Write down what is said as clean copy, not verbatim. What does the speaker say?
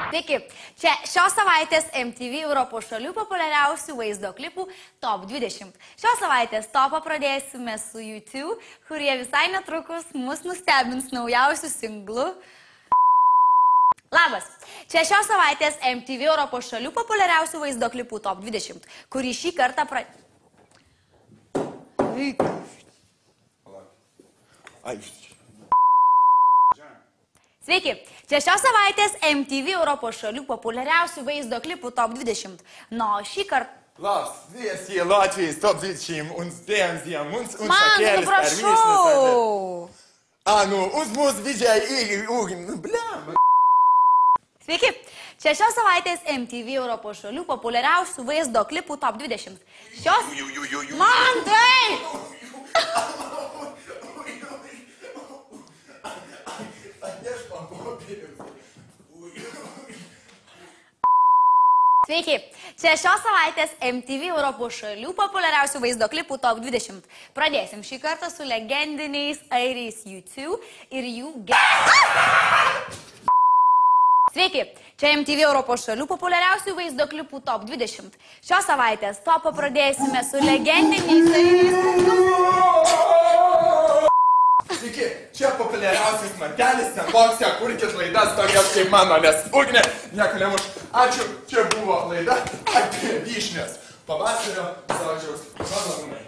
Sveiki, čia šios savaitės MTV Europos šalių populiariausių vaizdo klipų Top 20. Šios savaitės topą pradėsime su U2, kurie visai netrukus mus nustebins naujausių singlų. Labas, čia šios savaitės MTV Europos šalių populiariausių vaizdo klipų Top 20, kurį šį kartą Sveiki, čia šios savaitės MTV Europos šalių populiariausių vaizdo klipų Top 20. No, šį kartą... Labs, vies hier Latvijas Top 20 un stējam ziem uns un Man, šakēlis nu prašau! Nu, uz mūsu vidēji nu, bļām. Sveiki, čia šios savaitės MTV Europos šalių populiariausių vaizdo klipų Top 20. Šios... Man, tai! Sveiki, čia šios savaitės MTV Europos šalių populiariausių vaizdo klipų Top 20. Pradėsim šį kartą su legendiniais airiais U2 ir jų... Sveiki, čia MTV Europos šalių populiariausių vaizdo klipų Top 20. Šios savaitės topą pradėsime su legendiniais airiais... Sveiki, čia populiariausias martelis, tenboksė, kurkit laidas tokias kaip mano, nes ugnė nieko nemuš. Ačiū, čia buvo laida apie vyšnės. Pavasario saldžiaus malonumai.